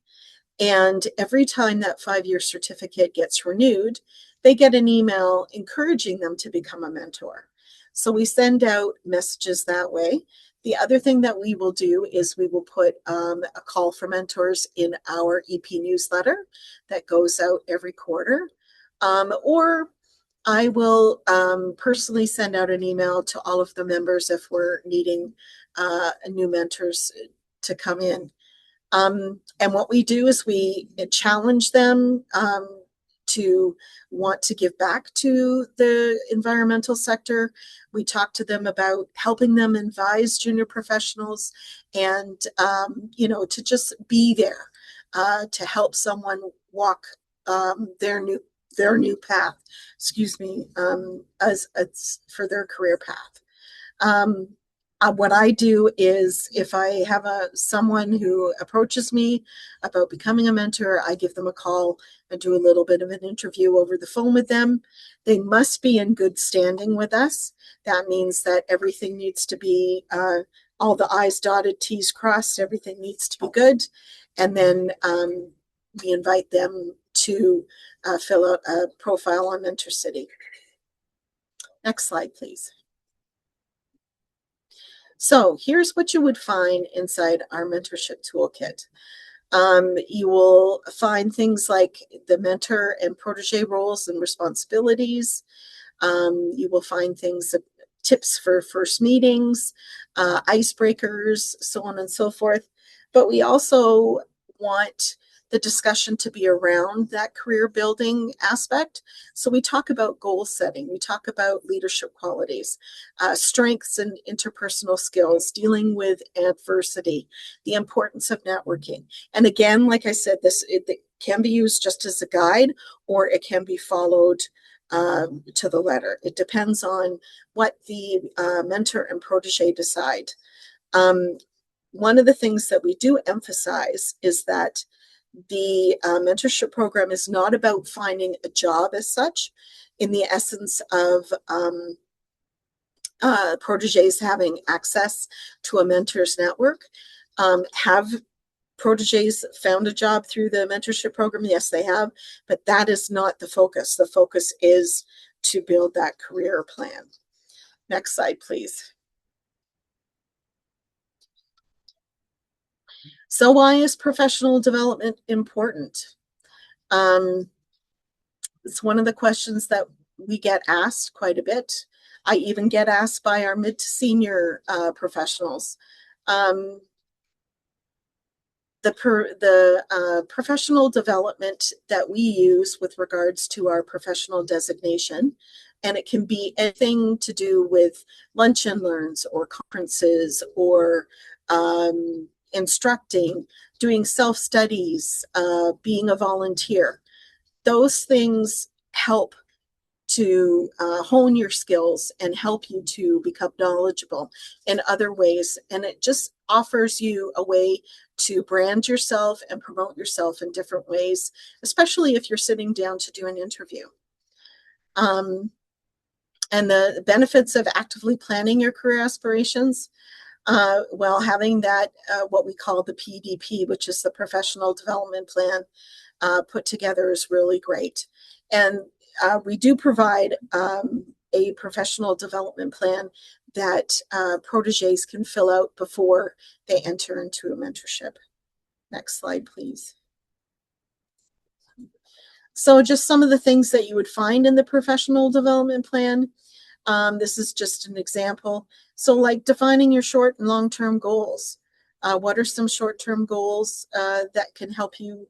And every time that 5-year certificate gets renewed, they get an email encouraging them to become a mentor. So we send out messages that way. The other thing that we will do is we will put a call for mentors in our EP newsletter that goes out every quarter. Or I will personally send out an email to all of the members if we're needing new mentors to come in. And what we do is we challenge them to want to give back to the environmental sector. We talk to them about helping them advise junior professionals, and to just be there to help someone walk their new path, as for their career path. What I do is, if I have someone who approaches me about becoming a mentor, I give them a call and do a little bit of an interview over the phone with them. They must be in good standing with us. That means that everything needs to be, all the I's dotted, T's crossed, everything needs to be good. And then we invite them to fill out a profile on Mentor City. Next slide, please. So here's what you would find inside our mentorship toolkit. You will find things like the mentor and protege roles and responsibilities. You will find things, tips for first meetings, icebreakers, so on and so forth. But we also want the discussion to be around that career building aspect. So we talk about goal setting, we talk about leadership qualities, strengths and interpersonal skills, dealing with adversity, the importance of networking. And again, like I said, it can be used just as a guide, or it can be followed to the letter. It depends on what the mentor and protege decide. One of the things that we do emphasize is that the mentorship program is not about finding a job as such. In the essence of proteges having access to a mentor's network. Have proteges found a job through the mentorship program? Yes, they have, but that is not the focus. The focus is to build that career plan. Next slide, please. So why is professional development important? It's one of the questions that we get asked quite a bit. I even get asked by our mid to senior professionals. The professional development that we use with regards to our professional designation, and it can be anything to do with lunch and learns or conferences or instructing, doing self-studies, being a volunteer. Those things help to hone your skills and help you to become knowledgeable in other ways. And it just offers you a way to brand yourself and promote yourself in different ways, especially if you're sitting down to do an interview. And the benefits of actively planning your career aspirations, well, having that, what we call the PDP, which is the professional development plan, put together is really great. And we do provide a professional development plan that proteges can fill out before they enter into a mentorship. Next slide, please. So just some of the things that you would find in the professional development plan. This is just an example. So like defining your short and long-term goals. What are some short-term goals that can help you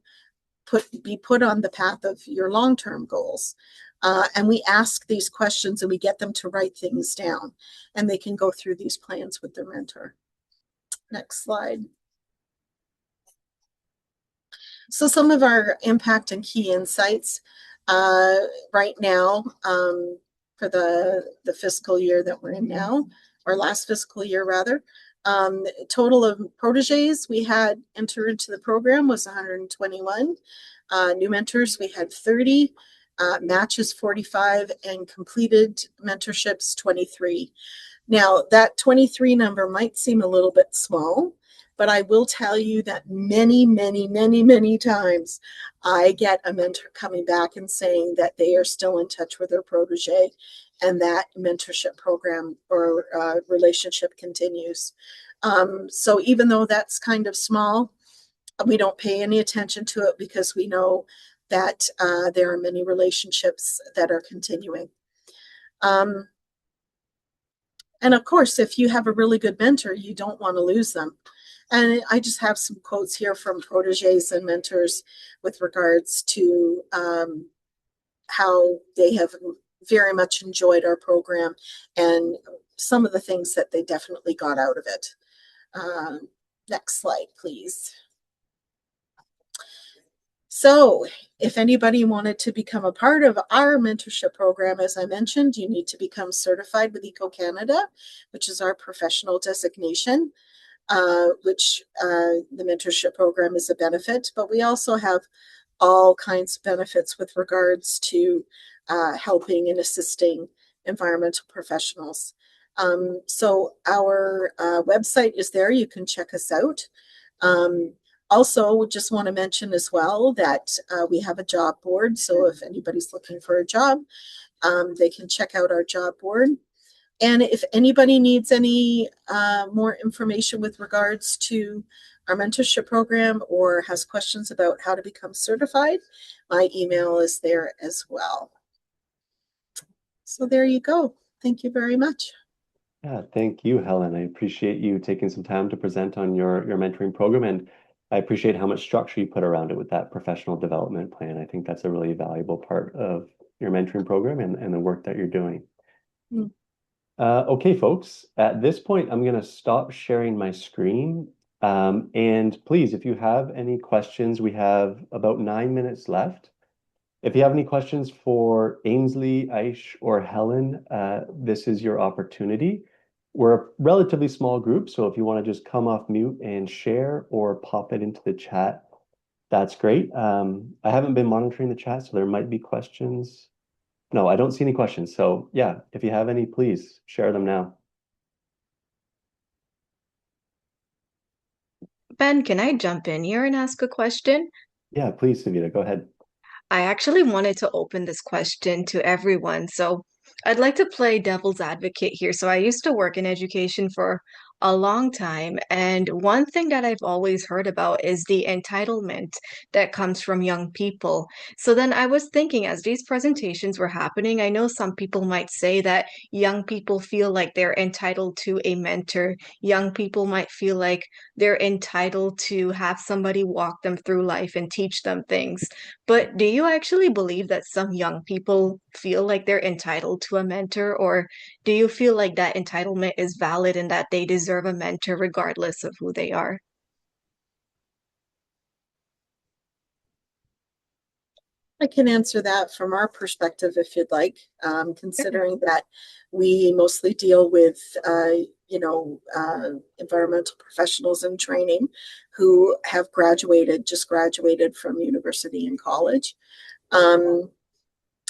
be put on the path of your long-term goals? And we ask these questions and we get them to write things down, and they can go through these plans with their mentor. Next slide. So some of our impact and key insights right now for the fiscal year that we're in now, or last fiscal year rather. Total of proteges we had enter into the program was 121. New mentors we had 30. Matches 45, and completed mentorships 23. Now that 23 number might seem a little bit small, but I will tell you that many, many, many, many times I get a mentor coming back and saying that they are still in touch with their protege, and that mentorship program or relationship continues. So even though that's kind of small, we don't pay any attention to it because we know that there are many relationships that are continuing. And of course, if you have a really good mentor, you don't want to lose them. And I just have some quotes here from proteges and mentors with regards to how they have very much enjoyed our program and some of the things that they definitely got out of it. Next slide, please. So if anybody wanted to become a part of our mentorship program, as I mentioned, you need to become certified with Eco Canada, which is our professional designation, which the mentorship program is a benefit, but we also have all kinds of benefits with regards to helping and assisting environmental professionals. So our website is there. You can check us out. Also, we just want to mention as well that we have a job board. So if anybody's looking for a job, they can check out our job board. And if anybody needs any more information with regards to our mentorship program or has questions about how to become certified, my email is there as well. So there you go. Thank you very much. Yeah, thank you, Helen. I appreciate you taking some time to present on your mentoring program, and I appreciate how much structure you put around it with that professional development plan. I think that's a really valuable part of your mentoring program and the work that you're doing. Mm. Okay, folks, at this point, I'm going to stop sharing my screen. And please, if you have any questions, we have about 9 minutes left. If you have any questions for Ainsley, Aish, or Helen, this is your opportunity. We're a relatively small group, so if you want to just come off mute and share or pop it into the chat, that's great. I haven't been monitoring the chat, so there might be questions No, I don't see any questions. So yeah, if you have any, please share them now. Ben, can I jump in here and ask a question? Yeah, please, Savita, go ahead. I actually wanted to open this question to everyone. So I'd like to play devil's advocate here. So I used to work in education for a long time. And one thing that I've always heard about is the entitlement that comes from young people. So then I was thinking, as these presentations were happening, I know some people might say that young people feel like they're entitled to a mentor. Young people might feel like they're entitled to have somebody walk them through life and teach them things. But do you actually believe that some young people feel like they're entitled to a mentor, or do you feel like that entitlement is valid and that they deserve a mentor regardless of who they are? I can answer that from our perspective if you'd like, considering that we mostly deal with, environmental professionals in training who have just graduated from university and college.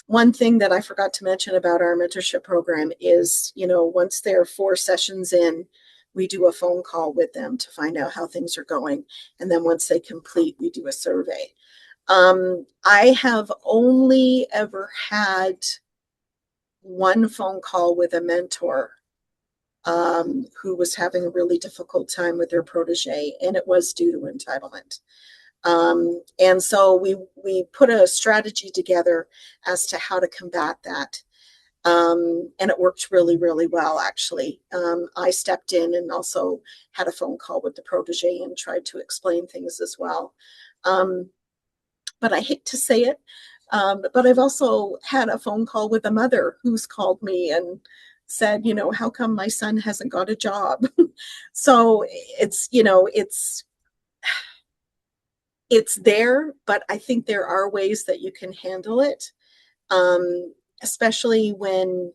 One thing that I forgot to mention about our mentorship program is, once they're 4 sessions in, we do a phone call with them to find out how things are going. And then once they complete, we do a survey. I have only ever had one phone call with a mentor who was having a really difficult time with their protege, and it was due to entitlement. And so we put a strategy together as to how to combat that. And it worked really, really well, actually. I stepped in and also had a phone call with the protege and tried to explain things as well. But I hate to say it, but I've also had a phone call with a mother who's called me and said, how come my son hasn't got a job? So it's there, but I think there are ways that you can handle it, especially when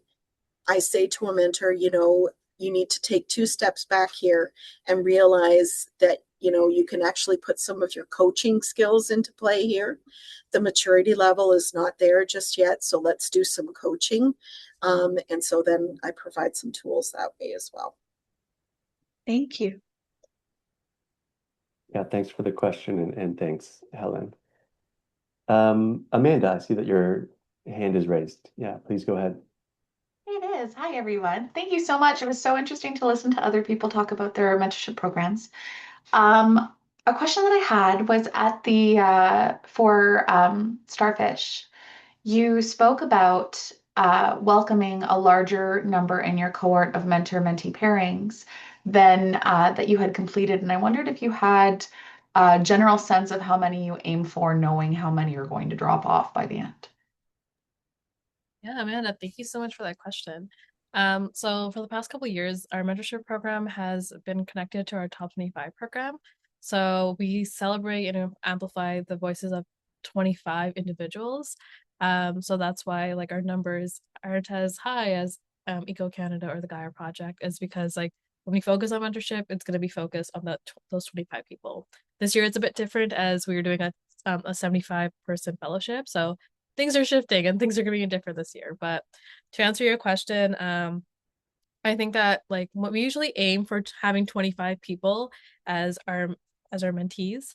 I say to a mentor, you need to take 2 steps back here and realize that, you can actually put some of your coaching skills into play here. The maturity level is not there just yet, so let's do some coaching. And so then I provide some tools that way as well. Thank you. Yeah, thanks for the question and thanks, Helen. Amanda, I see that your hand is raised. Yeah, please go ahead. It is. Hi, everyone. Thank you so much. It was so interesting to listen to other people talk about their mentorship programs. A question that I had was at the for Starfish. You spoke about welcoming a larger number in your cohort of mentor-mentee pairings than that you had completed, and I wondered if you had a general sense of how many you aim for, knowing how many are going to drop off by the end. Yeah, Amanda, thank you so much for that question. So for the past couple of years, our mentorship program has been connected to our Top 25 program. So we celebrate and amplify the voices of 25 individuals. So that's why like our numbers aren't as high as Eco Canada or the Gaia Project, is because like when we focus on mentorship, it's going to be focused on those 25 people. This year it's a bit different as we were doing a 75-person fellowship. So things are shifting and things are going to be different this year. But to answer your question, I think that like what we usually aim for having 25 people as our mentees,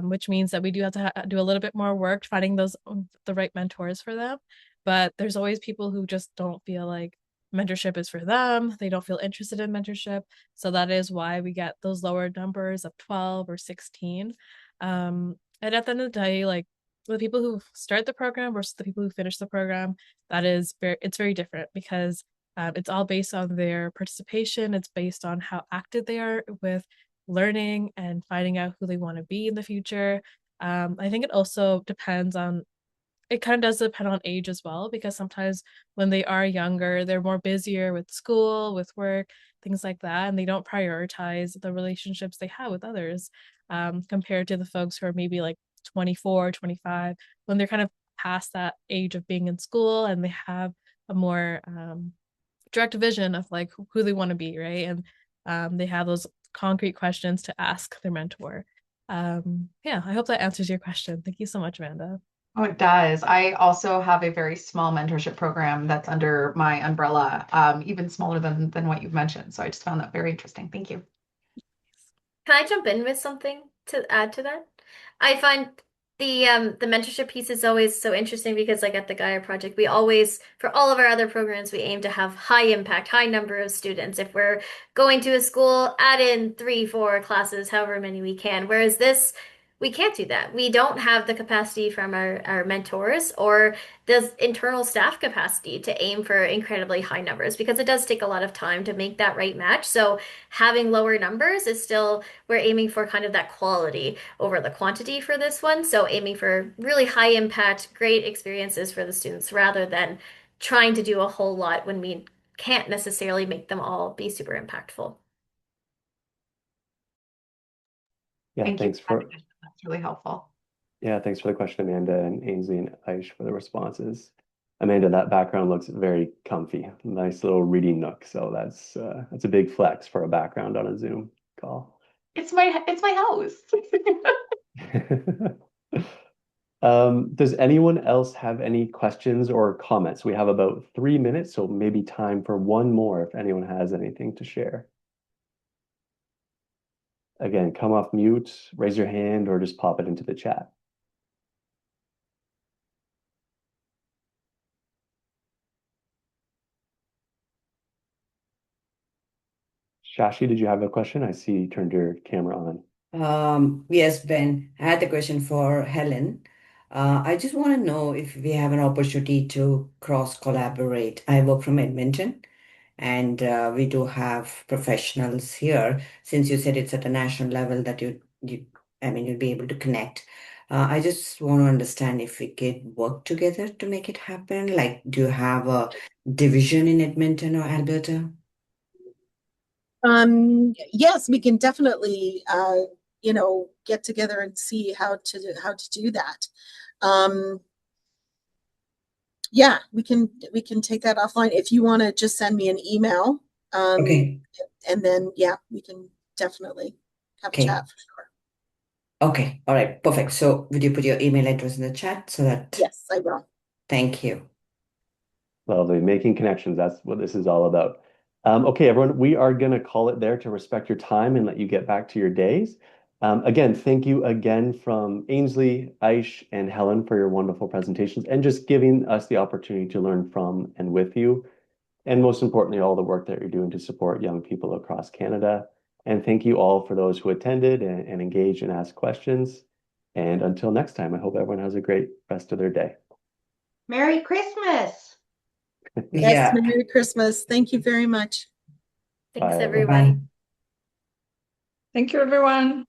which means that we do have to do a little bit more work finding the right mentors for them. But there's always people who just don't feel like mentorship is for them. They don't feel interested in mentorship. So that is why we get those lower numbers of 12 or 16. And at the end of the day, like the people who start the program versus the people who finish the program, it's very different because it's all based on their participation. It's based on how active they are with learning and finding out who they want to be in the future. I think it kind of does depend on age as well, because sometimes when they are younger, they're more busier with school, with work, things like that, and they don't prioritize the relationships they have with others, compared to the folks who are maybe like 24, 25, when they're kind of past that age of being in school and they have a more direct vision of like who they want to be, right? And they have those concrete questions to ask their mentor. Yeah, I hope that answers your question. Thank you so much, Amanda. Oh, it does. I also have a very small mentorship program that's under my umbrella, even smaller than what you've mentioned. So I just found that very interesting. Thank you. Can I jump in with something to add to that? I find the mentorship piece is always so interesting because like at the Gaia Project, we always, for all of our other programs, we aim to have high impact, high number of students. If we're going to a school, add in 3, 4 classes, however many we can. Whereas this, we can't do that. We don't have the capacity from our mentors or the internal staff capacity to aim for incredibly high numbers because it does take a lot of time to make that right match. So having lower numbers is still, we're aiming for kind of that quality over the quantity for this one. So aiming for really high impact, great experiences for the students rather than trying to do a whole lot when we can't necessarily make them all be super impactful. Yeah, Thank you thanks for that for addition. That's really helpful. yeah, thanks for the question, Amanda and Ainsley and Aish for the responses. Amanda, that background looks very comfy. Nice little reading nook. So that's a big flex for a background on a Zoom call. It's my house. Does anyone else have any questions or comments? We have about 3 minutes, so maybe time for one more if anyone has anything to share. Again, come off mute, raise your hand, or just pop it into the chat. Shashi, did you have a question? I see you turned your camera on. Yes, Ben, I had the question for Helen. I just want to know if we have an opportunity to cross collaborate. I work from Edmonton, and we do have professionals here. Since you said it's at a national level that I mean, you'd be able to connect. I just want to understand if we could work together to make it happen. Like, do you have a division in Edmonton or Alberta? Yes, we can definitely, get together and see how to do that. Yeah, we can take that offline if you want to just send me an email. Okay. And then yeah, we can definitely have a Okay. chat for sure. Okay. All right. Perfect. So would you put your email address in the chat so that? Yes, I will. Thank you. Lovely. Making connections. That's what this is all about. Okay, everyone, we are going to call it there to respect your time and let you get back to your days. Again, thank you again from Ainsley, Aish, and Helen for your wonderful presentations and just giving us the opportunity to learn from and with you. And most importantly, all the work that you're doing to support young people across Canada. And thank you all for those who attended and engaged and asked questions. And until next time, I hope everyone has a great rest of their day. Merry Christmas. Yes, Yeah. Merry Christmas. Thank you very much. Thanks, Bye, everyone. everyone. Bye. Thank you, everyone.